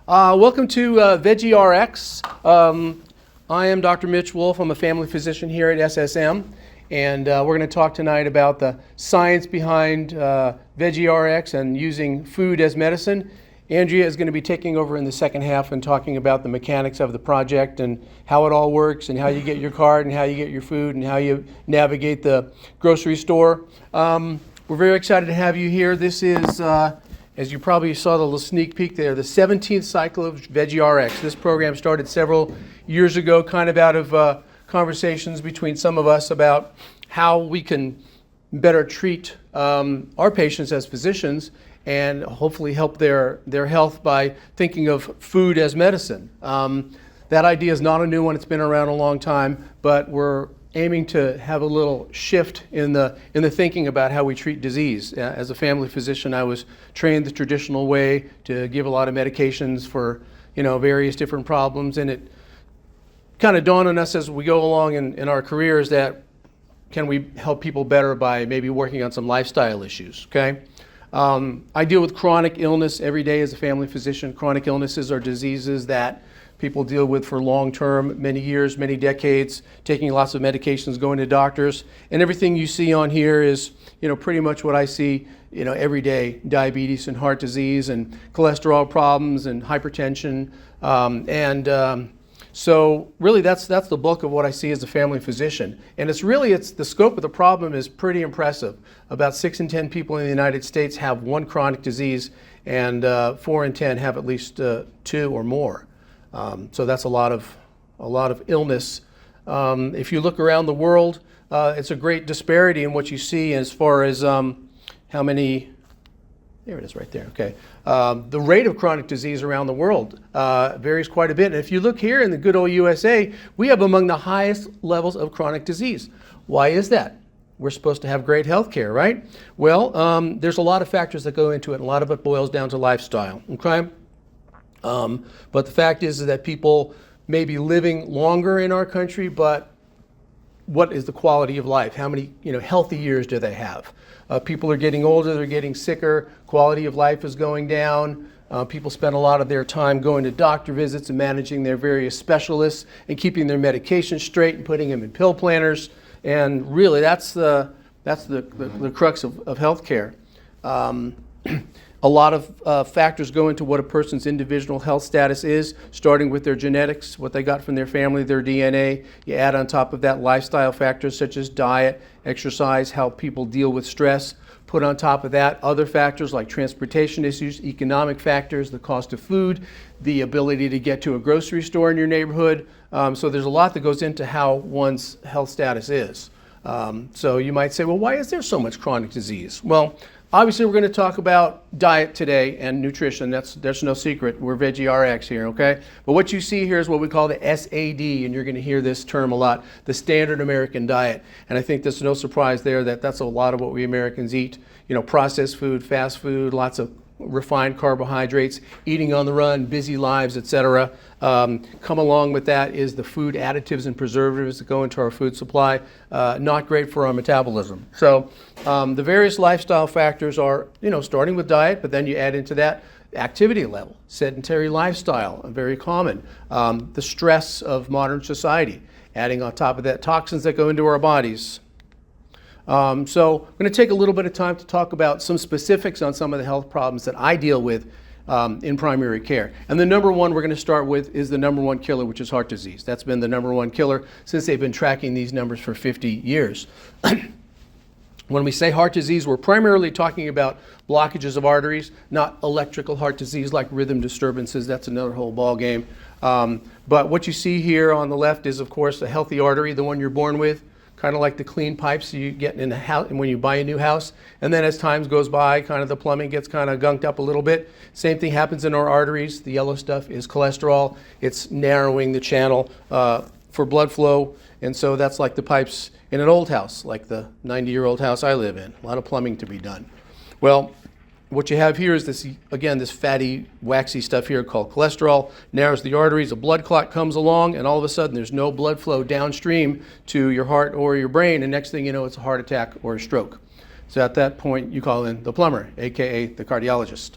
Welcome to Veggie Rx. I am Dr. Mitch Wolf. I'm a family physician here at SSM, and we're going to talk tonight about the science behind Veggie Rx and using food as medicine. Andrea is going to be taking over in the second half and talking about the mechanics of the project and how it all works and how you get your card and how you get your food and how you navigate the grocery store. We're very excited to have you here. This is as you probably saw the little sneak peek there, the 17th cycle of Veggie Rx. This program started several years ago, kind of out of conversations between some of us about how we can better treat our patients as physicians and hopefully help their health by thinking of food as medicine. That idea is not a new one. It's been around a long time, but we're aiming to have a little shift in the thinking about how we treat disease. As a family physician, I was trained the traditional way to give a lot of medications for various different problems, and it kind of dawned on us as we go along in our careers that can we help people better by maybe working on some lifestyle issues, okay? I deal with chronic illness every day as a family physician. Chronic illnesses are diseases that people deal with for long term, many years, many decades, taking lots of medications, going to doctors. And everything you see on here is, pretty much what I see, every day: diabetes and heart disease and cholesterol problems and hypertension. So really that's the bulk of what I see as a family physician. And it's the scope of the problem is pretty impressive. About 6 in 10 people in the United States have one chronic disease, and 4 in 10 have at least 2 or more. So that's a lot of illness. If you look around the world, it's a great disparity in what you see as far as how many. There it is right there, okay. The rate of chronic disease around the world varies quite a bit. And if you look here in the good old USA, we have among the highest levels of chronic disease. Why is that? We're supposed to have great health care, right? Well, there's a lot of factors that go into it, and a lot of it boils down to lifestyle, okay? But the fact is that people may be living longer in our country, but what is the quality of life? How many healthy years do they have? People are getting older, they're getting sicker, quality of life is going down. People spend a lot of their time going to doctor visits and managing their various specialists and keeping their medications straight and putting them in pill planners. And really that's the crux of healthcare. A lot of factors go into what a person's individual health status is, starting with their genetics, what they got from their family, their DNA. You add on top of that lifestyle factors such as diet, exercise, how people deal with stress. Put on top of that other factors like transportation issues, economic factors, the cost of food, the ability to get to a grocery store in your neighborhood. So there's a lot that goes into how one's health status is. So you might say, well, why is there so much chronic disease? Well, obviously, we're going to talk about diet today and nutrition. There's no secret. We're Veggie Rx here, okay? But what you see here is what we call the SAD, and you're going to hear this term a lot, the standard American diet. And I think there's no surprise there that that's a lot of what we Americans eat. Processed food, fast food, lots of refined carbohydrates, eating on the run, busy lives, etc. Come along with that is the food additives and preservatives that go into our food supply. Not great for our metabolism. So the various lifestyle factors are, starting with diet, but then you add into that activity level, sedentary lifestyle, very common. The stress of modern society, adding on top of that toxins that go into our bodies. So I'm going to take a little bit of time to talk about some specifics on some of the health problems that I deal with in primary care. And the number one we're going to start with is the number one killer, which is heart disease. That's been the number one killer since they've been tracking these numbers for 50 years. When we say heart disease, we're primarily talking about blockages of arteries, not electrical heart disease like rhythm disturbances. That's another whole ball game. But what you see here on the left is, of course, a healthy artery, the one you're born with. Kind of like the clean pipes you get in a house when you buy a new house. And then as time goes by, kind of the plumbing gets kind of gunked up a little bit. Same thing happens in our arteries. The yellow stuff is cholesterol. It's narrowing the channel for blood flow. And so that's like the pipes in an old house, like the 90-year-old house I live in. A lot of plumbing to be done. Well, what you have here is this, again, this fatty, waxy stuff here called cholesterol, narrows the arteries, a blood clot comes along, and all of a sudden there's no blood flow downstream to your heart or your brain, and next thing you know, it's a heart attack or a stroke. So at that point, you call in the plumber, aka the cardiologist.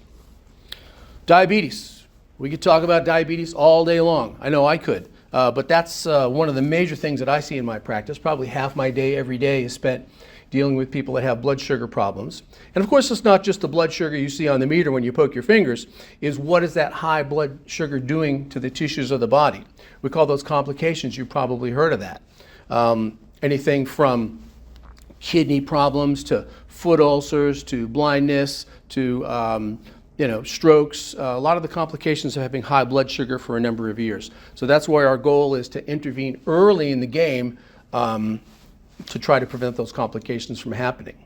Diabetes. We could talk about diabetes all day long. I know I could. But that's one of the major things that I see in my practice. Probably half my day every day is spent dealing with people that have blood sugar problems. And of course, it's not just the blood sugar you see on the meter when you poke your fingers, is what is that high blood sugar doing to the tissues of the body? We call those complications. You've probably heard of that. Anything from kidney problems to foot ulcers to blindness to strokes, a lot of the complications of having high blood sugar for a number of years. So that's why our goal is to intervene early in the game to try to prevent those complications from happening.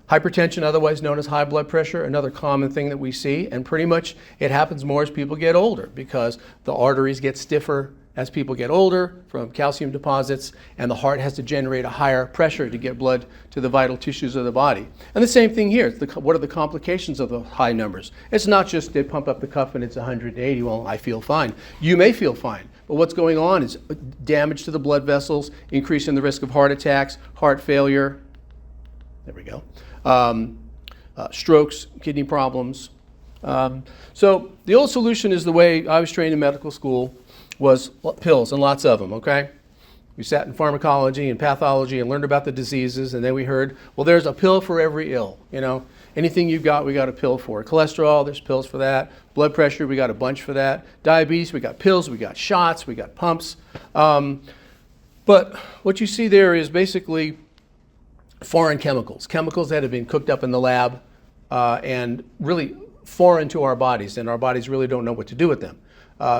Hypertension, otherwise known as high blood pressure, another common thing that we see, and pretty much it happens more as people get older because the arteries get stiffer as people get older from calcium deposits, and the heart has to generate a higher pressure to get blood to the vital tissues of the body. And the same thing here. What are the complications of the high numbers? It's not just they pump up the cuff and it's 180, well, I feel fine. You may feel fine, but what's going on is damage to the blood vessels, increasing the risk of heart attacks, heart failure, there we go, strokes, kidney problems. So the old solution is the way I was trained in medical school, was pills, and lots of them, okay? We sat in pharmacology and pathology and learned about the diseases, and then we heard, well, there's a pill for every ill, Anything you've got, we got a pill for. Cholesterol, there's pills for that. Blood pressure, we got a bunch for that. Diabetes, we got pills, we got shots, we got pumps. But what you see there is basically foreign chemicals that have been cooked up in the lab and really foreign to our bodies, and our bodies really don't know what to do with them.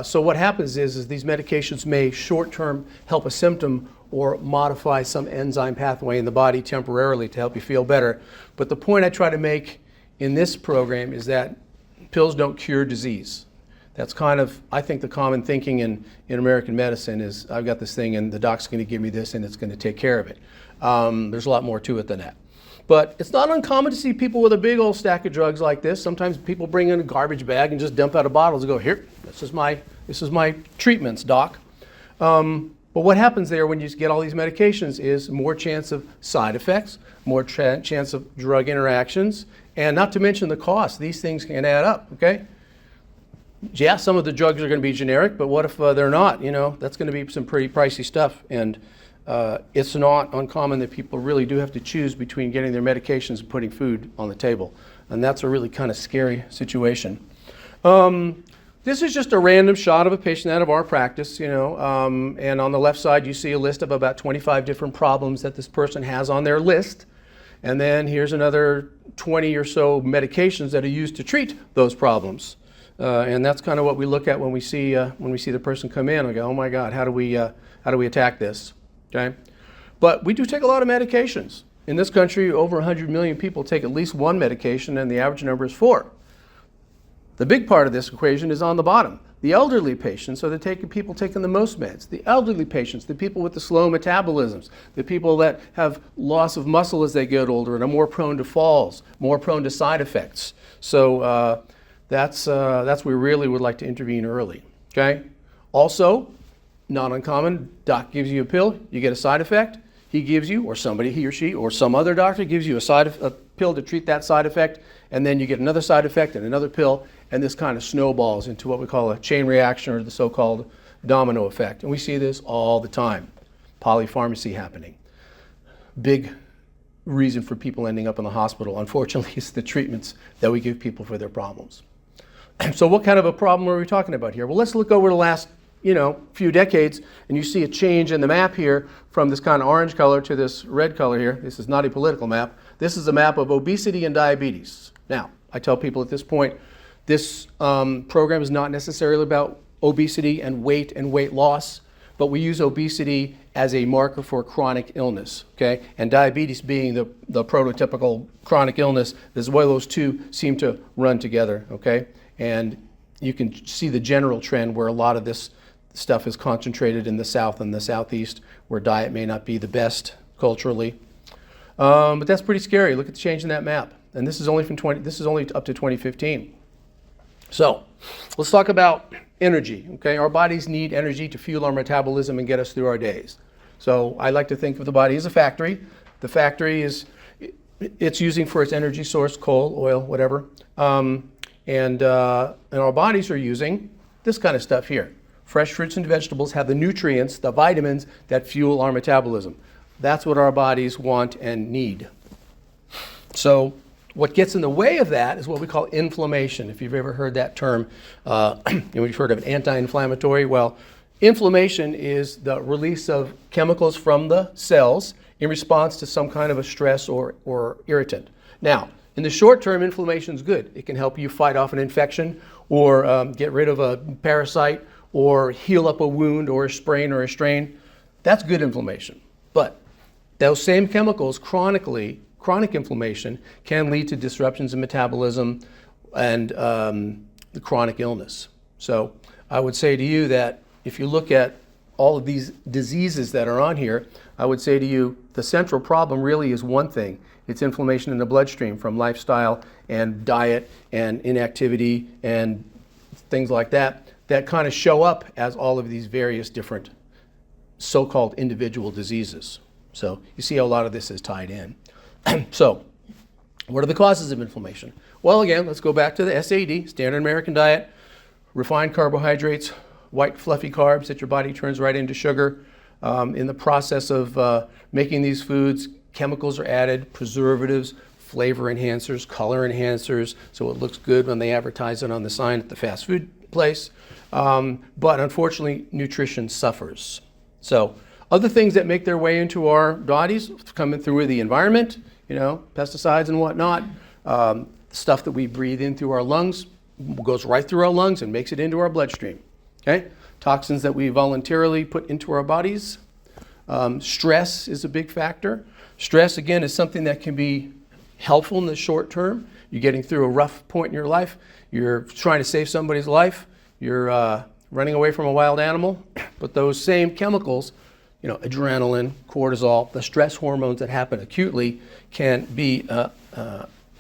So what happens is these medications may short-term help a symptom or modify some enzyme pathway in the body temporarily to help you feel better. But the point I try to make in this program is that pills don't cure disease. That's kind of, I think, the common thinking in American medicine is I've got this thing and the doc's going to give me this and it's going to take care of it. There's a lot more to it than that. But it's not uncommon to see people with a big old stack of drugs like this. Sometimes people bring in a garbage bag and just dump out of bottles and go, here, this is my treatments, doc. But what happens there when you get all these medications is more chance of side effects, more chance of drug interactions, and not to mention the cost. These things can add up, okay? Yeah, some of the drugs are going to be generic, but what if they're not? That's going to be some pretty pricey stuff. And it's not uncommon that people really do have to choose between getting their medications and putting food on the table. And that's a really kind of scary situation. This is just a random shot of a patient out of our practice, and on the left side you see a list of about 25 different problems that this person has on their list. And then here's another 20 or so medications that are used to treat those problems. And that's kind of what we look at when we see the person come in. We go, oh my God, how do we attack this? Okay, but we do take a lot of medications. In this country, over 100 million people take at least one medication, and the average number is 4. The big part of this equation is on the bottom. The elderly patients are the people taking the most meds. The elderly patients, the people with the slow metabolisms, the people that have loss of muscle as they get older and are more prone to falls, more prone to side effects. So that's where we really would like to intervene early. Okay. Also, not uncommon, doc gives you a pill, you get a side effect, he gives you, or somebody, he or she, or some other doctor gives you a pill to treat that side effect, and then you get another side effect and another pill, and this kind of snowballs into what we call a chain reaction or the so-called domino effect. And we see this all the time, polypharmacy happening. Big reason for people ending up in the hospital, unfortunately, is the treatments that we give people for their problems. So what kind of a problem are we talking about here? Well, let's look over the last few decades, and you see a change in the map here from this kind of orange color to this red color here. This is not a political map. This is a map of obesity and diabetes. Now, I tell people at this point, this program is not necessarily about obesity and weight loss, but we use obesity as a marker for chronic illness, okay? And diabetes being the prototypical chronic illness, this is why those two seem to run together, okay? And you can see the general trend where a lot of this stuff is concentrated in the South and the Southeast, where diet may not be the best culturally. But that's pretty scary. Look at the change in that map. And this is only up to 2015. So let's talk about energy. Okay, our bodies need energy to fuel our metabolism and get us through our days. So I like to think of the body as a factory. The factory it's using for its energy source, coal, oil, whatever. And our bodies are using this kind of stuff here. Fresh fruits and vegetables have the nutrients, the vitamins that fuel our metabolism. That's what our bodies want and need. So what gets in the way of that is what we call inflammation. If you've ever heard that term, you've heard of an anti-inflammatory. Well, inflammation is the release of chemicals from the cells in response to some kind of a stress or irritant. Now, in the short term, inflammation is good. It can help you fight off an infection or get rid of a parasite or heal up a wound or a sprain or a strain. That's good inflammation. But those same chemicals chronic inflammation can lead to disruptions in metabolism and the chronic illness. So I would say to you that if you look at all of these diseases that are on here, I would say to you the central problem really is one thing. It's inflammation in the bloodstream from lifestyle and diet and inactivity and things like that kind of show up as all of these various different so-called individual diseases. So you see how a lot of this is tied in. So what are the causes of inflammation? Well, again, let's go back to the SAD, standard American diet, refined carbohydrates, white fluffy carbs that your body turns right into sugar. In the process of making these foods, chemicals are added, preservatives, flavor enhancers, color enhancers, so it looks good when they advertise it on the sign at the fast food place. But unfortunately, nutrition suffers. So other things that make their way into our bodies coming through the environment, pesticides and whatnot, stuff that we breathe in through our lungs goes right through our lungs and makes it into our bloodstream. Okay? Toxins that we voluntarily put into our bodies. Stress is a big factor. Stress, again, is something that can be helpful in the short term. You're getting through a rough point in your life. You're trying to save somebody's life. You're running away from a wild animal. But those same chemicals, adrenaline, cortisol, the stress hormones that happen acutely can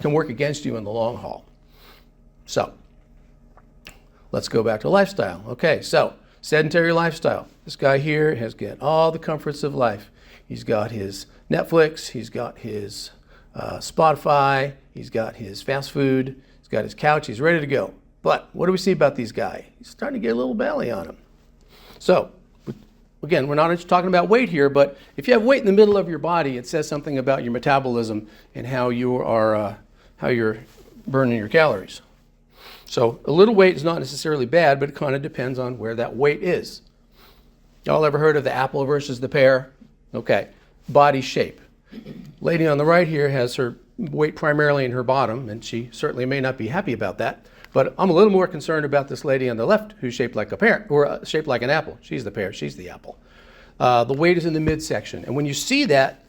work against you in the long haul. So let's go back to lifestyle. Okay, so sedentary lifestyle. This guy here has got all the comforts of life. He's got his Netflix, he's got his Spotify, he's got his fast food, he's got his couch, he's ready to go. But what do we see about these guys? He's starting to get a little belly on him. So, again, we're not just talking about weight here, but if you have weight in the middle of your body, it says something about your metabolism and how you're burning your calories. So a little weight is not necessarily bad, but it kind of depends on where that weight is. Y'all ever heard of the apple versus the pear? Okay, body shape. Lady on the right here has her weight primarily in her bottom, and she certainly may not be happy about that. But I'm a little more concerned about this lady on the left who's shaped like a pear, or shaped like an apple. She's the pear, she's the apple. The weight is in the midsection. And when you see that,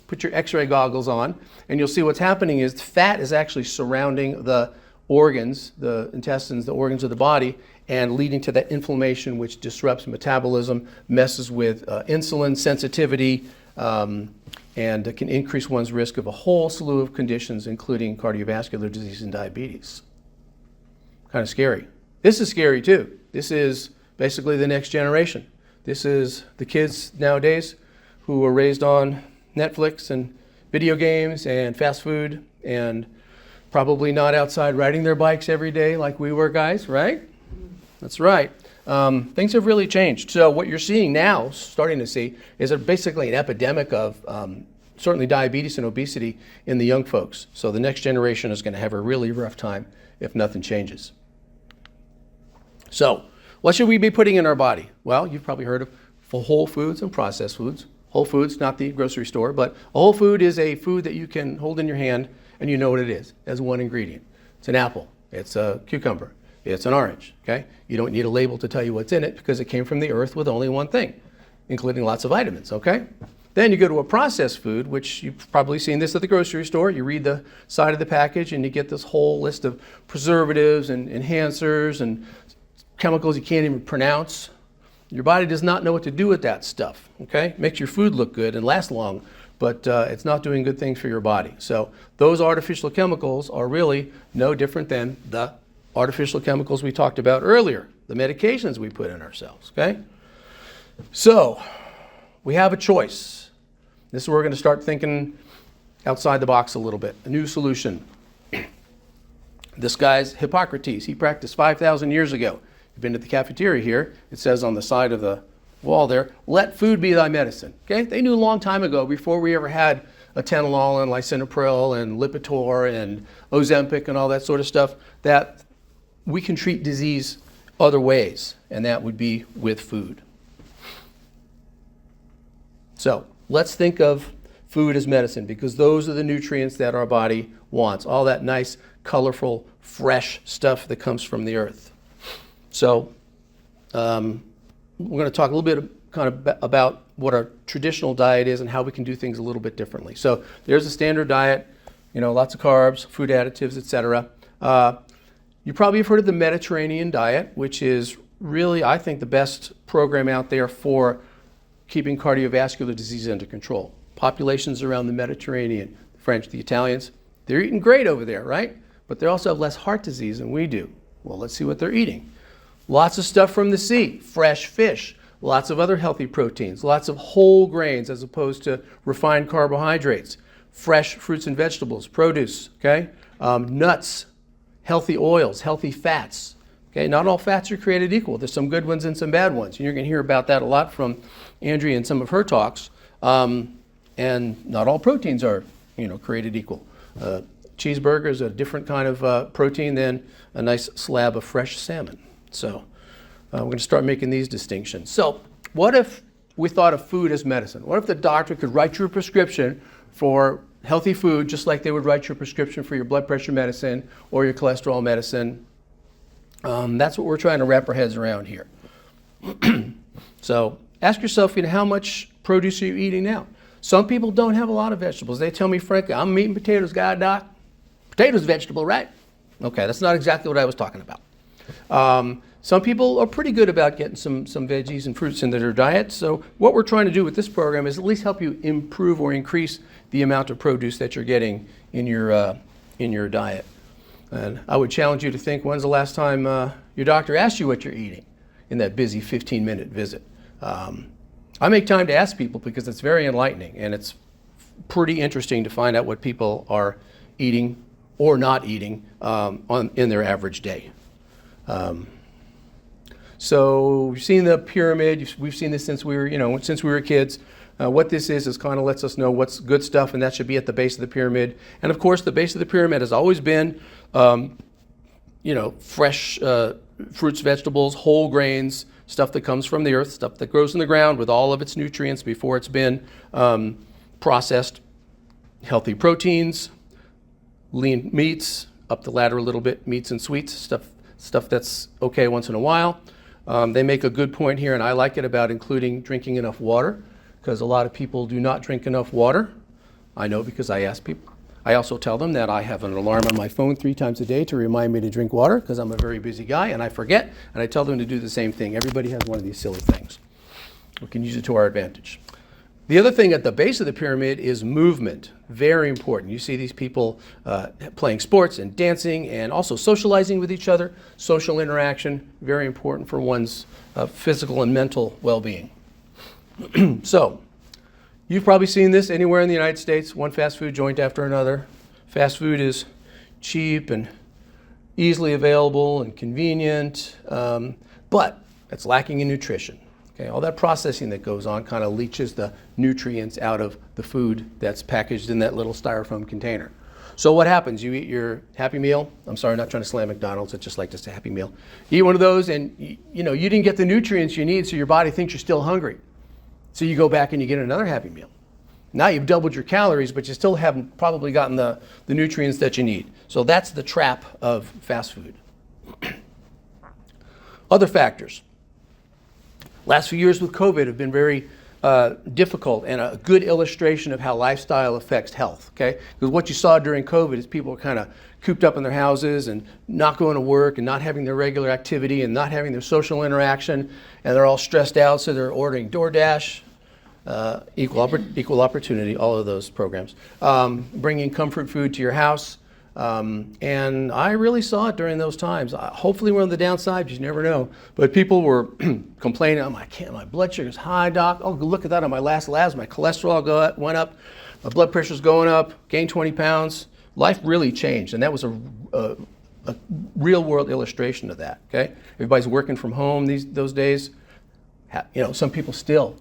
put your x-ray goggles on, and you'll see what's happening is fat is actually surrounding the organs, the intestines, the organs of the body, and leading to that inflammation which disrupts metabolism, messes with insulin sensitivity, and can increase one's risk of a whole slew of conditions, including cardiovascular disease and diabetes. Kind of scary. This is scary too. This is basically the next generation. This is the kids nowadays who were raised on Netflix and video games and fast food and probably not outside riding their bikes every day like we were, guys, right? That's right. Things have really changed. So what you're seeing now, starting to see, is basically an epidemic of certainly diabetes and obesity in the young folks. So the next generation is going to have a really rough time if nothing changes. So what should we be putting in our body? Well, you've probably heard of whole foods and processed foods. Whole foods, not the grocery store, but a whole food is a food that you can hold in your hand and you know what it is as one ingredient. It's an apple, it's a cucumber, it's an orange, okay? You don't need a label to tell you what's in it because it came from the earth with only one thing, including lots of vitamins, okay? Then you go to a processed food, which you've probably seen this at the grocery store. You read the side of the package and you get this whole list of preservatives and enhancers and chemicals you can't even pronounce. Your body does not know what to do with that stuff, okay? Makes your food look good and last long, but it's not doing good things for your body. So those artificial chemicals are really no different than the artificial chemicals we talked about earlier, the medications we put in ourselves, okay? So we have a choice. This is where we're going to start thinking outside the box a little bit, a new solution. This guy's Hippocrates. He practiced 5,000 years ago. You've been to the cafeteria here. It says on the side of the wall there, let food be thy medicine. Okay? They knew a long time ago, before we ever had atenolol and lisinopril and Lipitor and Ozempic and all that sort of stuff, that we can treat disease other ways, and that would be with food. So let's think of food as medicine, because those are the nutrients that our body wants, all that nice, colorful, fresh stuff that comes from the earth. So we're going to talk a little bit about what our traditional diet is and how we can do things a little bit differently. So there's a standard diet, lots of carbs, food additives, etc. You probably have heard of the Mediterranean diet, which is really, I think, the best program out there for keeping cardiovascular disease under control. Populations around the Mediterranean, the French, the Italians, they're eating great over there, right? But they also have less heart disease than we do. Well, let's see what they're eating. Lots of stuff from the sea, fresh fish, lots of other healthy proteins, lots of whole grains as opposed to refined carbohydrates, fresh fruits and vegetables, produce, okay? Nuts, healthy oils, healthy fats. Okay, not all fats are created equal. There's some good ones and some bad ones. And you're going to hear about that a lot from Andrea in some of her talks. And not all proteins are, created equal. Cheeseburger is a different kind of protein than a nice slab of fresh salmon. So we're going to start making these distinctions. So what if we thought of food as medicine? What if the doctor could write you a prescription for healthy food, just like they would write you a prescription for your blood pressure medicine or your cholesterol medicine? That's what we're trying to wrap our heads around here. So ask yourself, how much produce are you eating now? Some people don't have a lot of vegetables. They tell me, frankly, I'm a meat and potatoes guy, doc. Potatoes vegetable, right? Okay, that's not exactly what I was talking about. Some people are pretty good about getting some veggies and fruits into their diet. So what we're trying to do with this program is at least help you improve or increase the amount of produce that you're getting in your diet. And I would challenge you to think, when's the last time your doctor asked you what you're eating in that busy 15-minute visit? I make time to ask people because it's very enlightening, and it's pretty interesting to find out what people are eating or not eating in their average day. So you've seen the pyramid. We've seen this since we were kids. What this is kind of lets us know what's good stuff, and that should be at the base of the pyramid. And of course, the base of the pyramid has always been, fresh fruits, vegetables, whole grains, stuff that comes from the earth, stuff that grows in the ground with all of its nutrients before it's been processed. Healthy proteins, lean meats, up the ladder a little bit, meats and sweets, stuff that's okay once in a while. They make a good point here, and I like it, about including drinking enough water, because a lot of people do not drink enough water. I know because I ask people. I also tell them that I have an alarm on my phone 3 times a day to remind me to drink water, because I'm a very busy guy and I forget, and I tell them to do the same thing. Everybody has one of these silly things. We can use it to our advantage. The other thing at the base of the pyramid is movement. Very important. You see these people playing sports and dancing and also socializing with each other. Social interaction, very important for one's physical and mental well-being. So, you've probably seen this anywhere in the United States, one fast food joint after another. Fast food is cheap and easily available and convenient, but it's lacking in nutrition. Okay, all that processing that goes on kind of leaches the nutrients out of the food that's packaged in that little styrofoam container. So what happens? You eat your Happy Meal. I'm sorry, I'm not trying to slam McDonald's. It's just like just a Happy Meal. You eat one of those, and you didn't get the nutrients you need, so your body thinks you're still hungry. So you go back and you get another Happy Meal. Now you've doubled your calories, but you still haven't probably gotten the nutrients that you need. So that's the trap of fast food. Other factors. Last few years with COVID have been very difficult, and a good illustration of how lifestyle affects health, okay? Because what you saw during COVID is people were kind of cooped up in their houses and not going to work and not having their regular activity and not having their social interaction, and they're all stressed out, so they're ordering DoorDash, Equal Opportunity, all of those programs, bringing comfort food to your house. And I really saw it during those times. Hopefully we're on the downside, you never know. But people were complaining, my blood sugar's high, doc. Oh, look at that on my last labs. My cholesterol went up. My blood pressure's going up. Gained 20 pounds. Life really changed. And that was a a real world illustration of that. Okay, everybody's working from home those days. Some people still.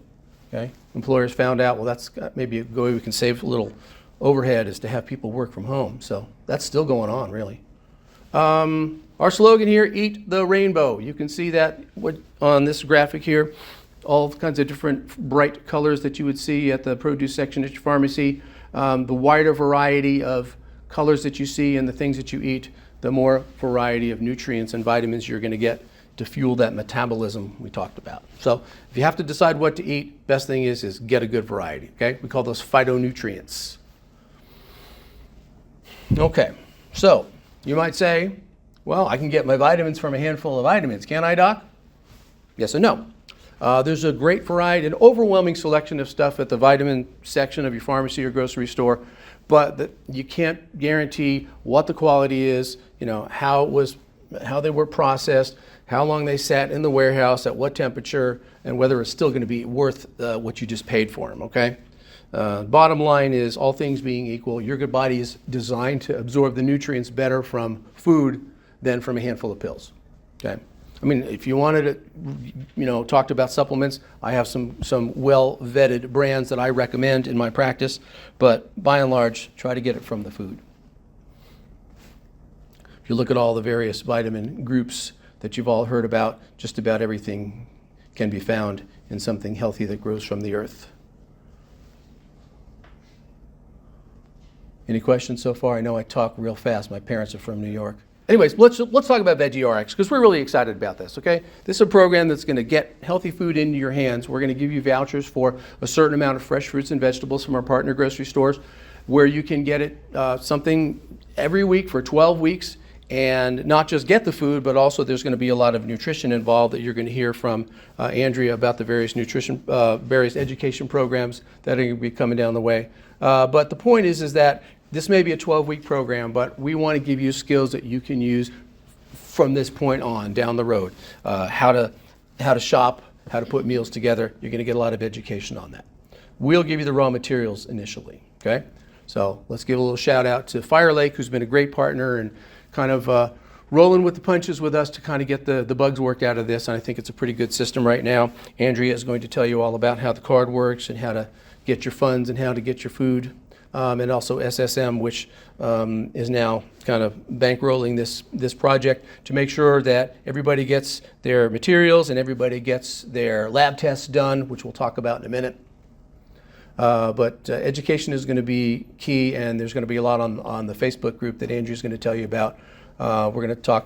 Okay, employers found out, well, that's maybe a way we can save a little overhead is to have people work from home. So that's still going on, really. Our slogan here: "Eat the rainbow." You can see that on this graphic here. All kinds of different bright colors that you would see at the produce section at your pharmacy. The wider variety of colors that you see in the things that you eat, the more variety of nutrients and vitamins you're going to get to fuel that metabolism we talked about. So if you have to decide what to eat, best thing is get a good variety. Okay, we call those phytonutrients. Okay, so you might say, well, I can get my vitamins from a handful of vitamins, can't I, Doc? Yes and no. There's a great variety, an overwhelming selection of stuff at the vitamin section of your pharmacy or grocery store, but you can't guarantee what the quality is, how they were processed, how long they sat in the warehouse, at what temperature, and whether it's still going to be worth what you just paid for them, okay? Bottom line is, all things being equal, your good body is designed to absorb the nutrients better from food than from a handful of pills, okay? I mean, if you wanted to, talk about supplements, I have some well-vetted brands that I recommend in my practice, but by and large, try to get it from the food. If you look at all the various vitamin groups that you've all heard about, just about everything can be found in something healthy that grows from the earth. Any questions so far? I know I talk real fast. My parents are from New York. Anyways, let's talk about Veggie Rx, because we're really excited about this, okay? This is a program that's going to get healthy food into your hands. We're going to give you vouchers for a certain amount of fresh fruits and vegetables from our partner grocery stores, where you can get it something every week for 12 weeks, and not just get the food, but also there's going to be a lot of nutrition involved that you're going to hear from Andrea about the various various education programs that are going to be coming down the way. But the point is that this may be a 12-week program, but we want to give you skills that you can use from this point on down the road. How to shop, how to put meals together. You're going to get a lot of education on that. We'll give you the raw materials initially, okay? So let's give a little shout out to Fire Lake, who's been a great partner and kind of rolling with the punches with us to kind of get the bugs worked out of this. And I think it's a pretty good system right now. Andrea is going to tell you all about how the card works and how to get your funds and how to get your food. And also SSM, which is now kind of bankrolling this project to make sure that everybody gets their materials and everybody gets their lab tests done, which we'll talk about in a minute. But education is going to be key, and there's going to be a lot on the Facebook group that Andrew's going to tell you about.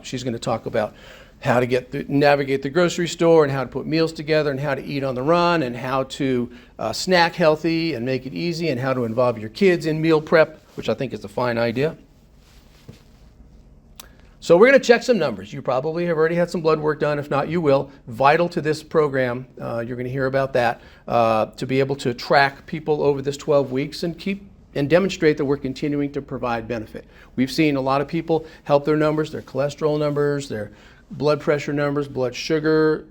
She's going to talk about how to navigate the grocery store and how to put meals together and how to eat on the run and how to snack healthy and make it easy and how to involve your kids in meal prep, which I think is a fine idea. So we're going to check some numbers. You probably have already had some blood work done. If not, you will. Vital to this program, you're going to hear about that, to be able to track people over this 12 weeks and demonstrate that we're continuing to provide benefit. We've seen a lot of people help their numbers, their cholesterol numbers, their blood pressure numbers, blood sugar,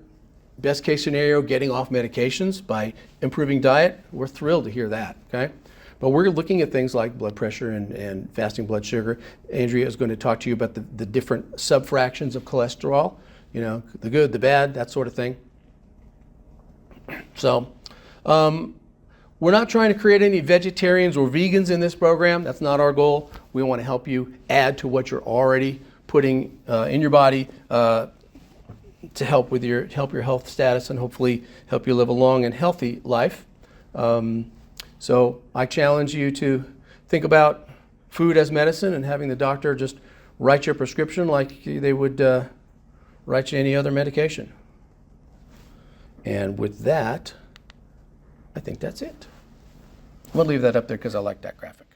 best case scenario, getting off medications by improving diet. We're thrilled to hear that, okay? But we're looking at things like blood pressure and fasting blood sugar. Andrea is going to talk to you about the different subfractions of cholesterol, the good, the bad, that sort of thing. So we're not trying to create any vegetarians or vegans in this program. That's not our goal. We want to help you add to what you're already putting in your body to help your health status and hopefully help you live a long and healthy life. So I challenge you to think about food as medicine and having the doctor just write your prescription like they would write you any other medication. And with that, I think that's it. I'm going to leave that up there because I like that graphic.